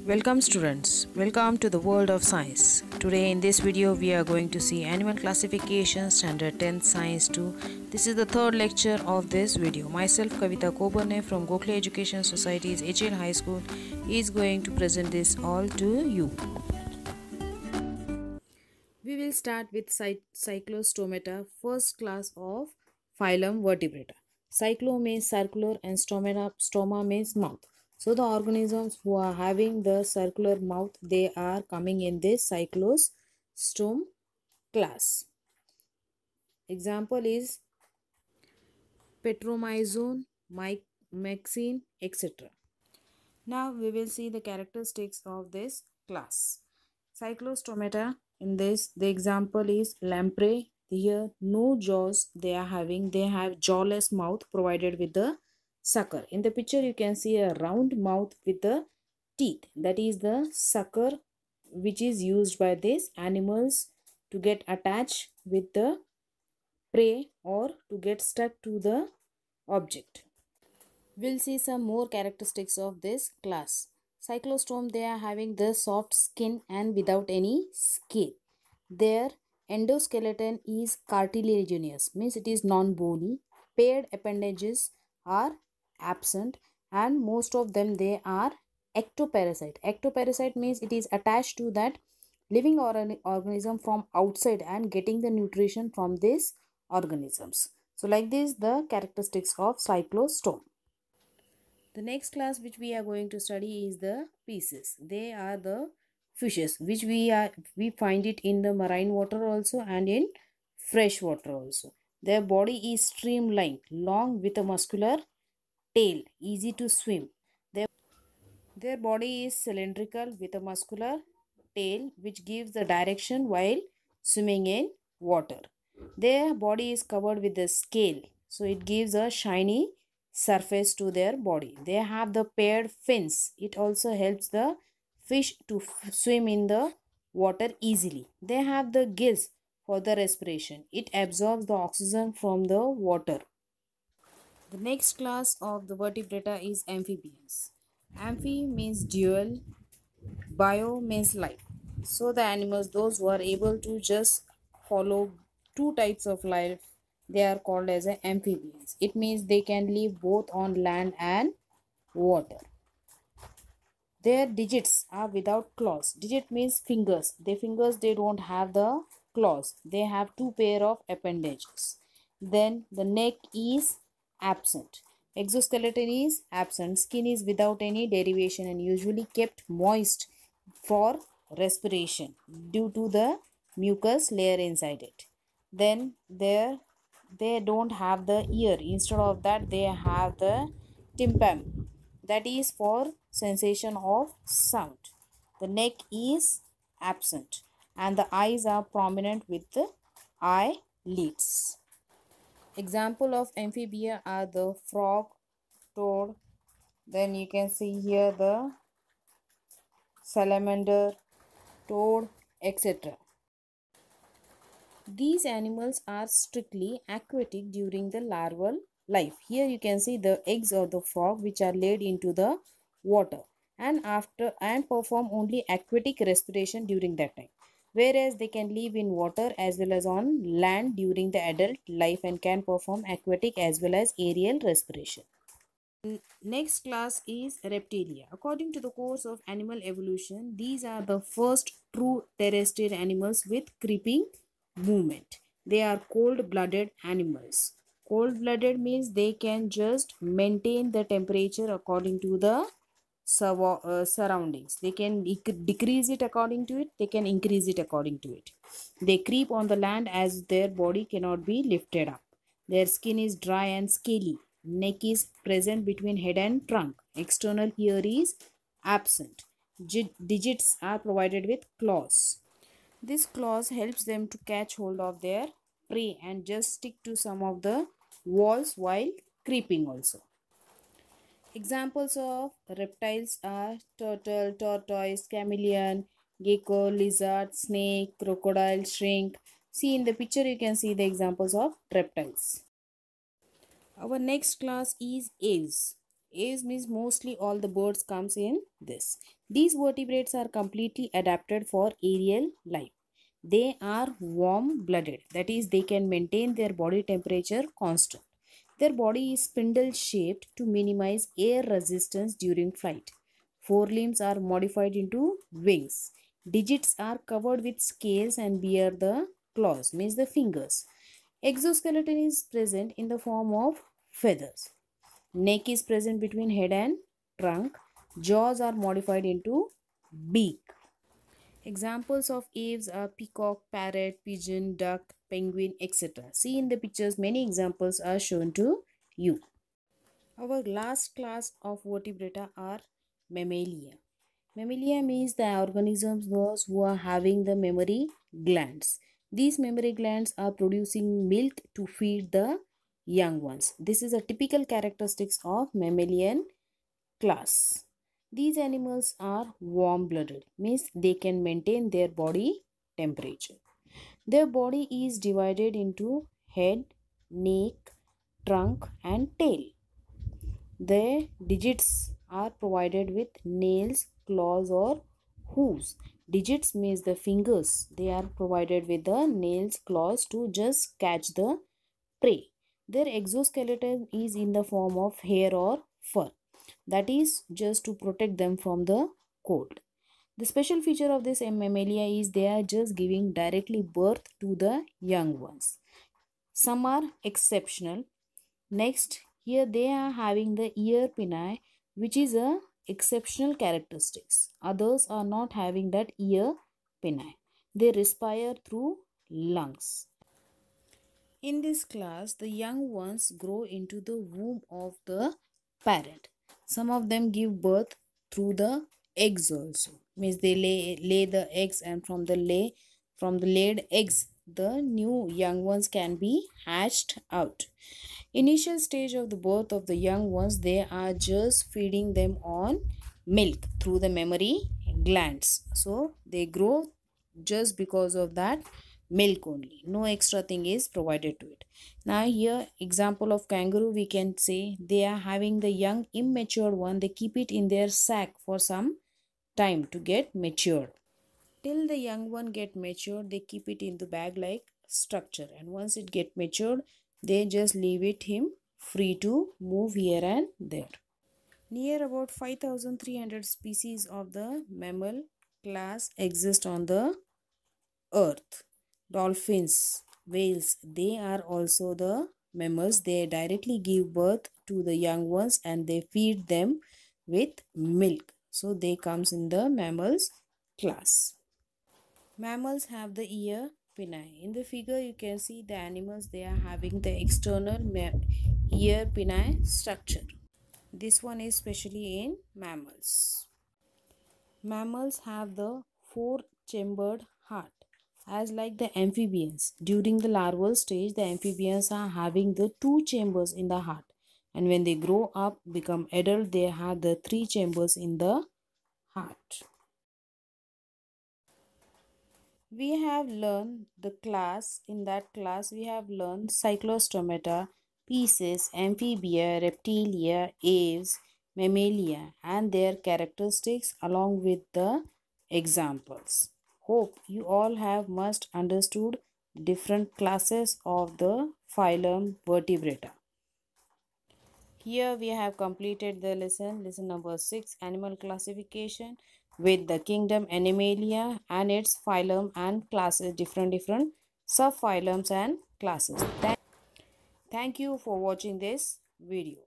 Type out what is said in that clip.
Welcome students, welcome to the world of science. Today in this video we are going to see animal classification standard 10th science 2. This is the third lecture of this video. Myself Kavita Kobarne from Gokhale Education Society's HL High School is going to present this all to you. We will start with Cyclostomata, first class of phylum Vertebrata. Cyclo means circular and stoma means mouth. So the organisms who are having the circular mouth, they are coming in this cyclostome class. Example is Petromyzone, Myxine, etc. Now we will see the characteristics of this class. Cyclostomata, in this the example is lamprey. Here no jaws they are having, they have jawless mouth provided with the sucker. In the picture you can see a round mouth with the teeth, that is the sucker which is used by these animals to get attached with the prey or to get stuck to the object. We'll see some more characteristics of this class. Cyclostome, they are having the soft skin and without any scale. Their endoskeleton is cartilaginous, means it is non-bony. Paired appendages are absent and most of them they are ectoparasite. Ectoparasite means it is attached to that living organism from outside and getting the nutrition from these organisms. So like this the characteristics of cyclostome. The next class which we are going to study is the pisces. They are the fishes which we find it in the marine water also and in fresh water also. Their body is streamlined, long with a muscular tail, easy to swim. Their body is cylindrical with a muscular tail which gives the direction while swimming in water. Their body is covered with the scale, so it gives a shiny surface to their body. They have the paired fins. It also helps the fish to swim in the water easily. They have the gills for the respiration. It absorbs the oxygen from the water. The next class of the vertebrata is amphibians. Amphi means dual, bio means life. So the animals, those who are able to just follow two types of life, they are called as amphibians. It means they can live both on land and water. Their digits are without claws. Digit means fingers. Their fingers, they don't have the claws. They have two pair of appendages. Then the neck is absent. Exoskeleton is absent. Skin is without any derivation and usually kept moist for respiration due to the mucus layer inside it. Then they don't have the ear. Instead of that, they have the tympanum, that is for sensation of sound. The neck is absent and the eyes are prominent with the eyelids. Example of amphibia are the frog, toad, then you can see here the salamander, toad, etc. These animals are strictly aquatic during the larval life. Here you can see the eggs of the frog which are laid into the water and perform only aquatic respiration during that time. Whereas they can live in water as well as on land during the adult life and can perform aquatic as well as aerial respiration. Next class is reptilia. According to the course of animal evolution, these are the first true terrestrial animals with creeping movement. They are cold-blooded animals. Cold-blooded means they can just maintain the temperature according to the surroundings. They can decrease it according to it. They can increase it according to it. They creep on the land as their body cannot be lifted up. Their skin is dry and scaly. Neck is present between head and trunk. External ear is absent. Digits are provided with claws. This claws helps them to catch hold of their prey and just stick to some of the walls while creeping also. Examples of reptiles are turtle, tortoise, chameleon, gecko, lizard, snake, crocodile, shrimp. See in the picture you can see the examples of reptiles. Our next class is aves. Aves means mostly all the birds comes in this. These vertebrates are completely adapted for aerial life. They are warm blooded, that is, they can maintain their body temperature constant. Their body is spindle shaped to minimize air resistance during flight. Forelimbs are modified into wings. Digits are covered with scales and bear the claws, means the fingers. Exoskeleton is present in the form of feathers. Neck is present between head and trunk. Jaws are modified into beak. Examples of aves are peacock, parrot, pigeon, duck, penguin, etc. See in the pictures, many examples are shown to you. Our last class of vertebrata are Mammalia. Mammalia means the organisms those who are having the mammary glands. These mammary glands are producing milk to feed the young ones. This is a typical characteristics of mammalian class. These animals are warm-blooded, means they can maintain their body temperature. Their body is divided into head, neck, trunk and tail. Their digits are provided with nails, claws or hooves. Digits means the fingers. They are provided with the nails, claws to just catch the prey. Their exoskeleton is in the form of hair or fur. That is just to protect them from the cold. The special feature of this mammalia is they are just giving directly birth to the young ones. Some are exceptional. Next, here they are having the ear pinnae, which is a exceptional characteristics. Others are not having that ear pinnae. They respire through lungs. In this class, the young ones grow into the womb of the parent. Some of them give birth through the eggs also. Means they lay the eggs, and from the laid eggs, the new young ones can be hatched out. Initial stage of the birth of the young ones, they are just feeding them on milk through the mammary glands. So they grow just because of that milk only. No extra thing is provided to it. Now here example of kangaroo, we can say they are having the young immature one. They keep it in their sack for some time to get matured. Till the young one get matured, they keep it in the bag like structure, and once it get matured, they just leave it him free to move here and there. Near about 5,300 species of the mammal class exist on the earth. Dolphins, whales, they are also the mammals. They directly give birth to the young ones and they feed them with milk. So they comes in the mammals class. Mammals have the ear pinnae. In the figure you can see the animals, they are having the external ear pinnae structure. This one is especially in mammals. Mammals have the four-chambered heart. As like the amphibians, during the larval stage, the amphibians are having the two chambers in the heart. And when they grow up, become adult, they have the three chambers in the heart. We have learned the class. In that class, we have learned Cyclostomata, Pisces, Amphibia, Reptilia, Aves, Mammalia and their characteristics along with the examples. Hope you all have must understood different classes of the phylum Vertebrata. Here we have completed the lesson number 6, animal classification, with the kingdom Animalia and its phylum and classes, different subphylums and classes. Thank you for watching this video.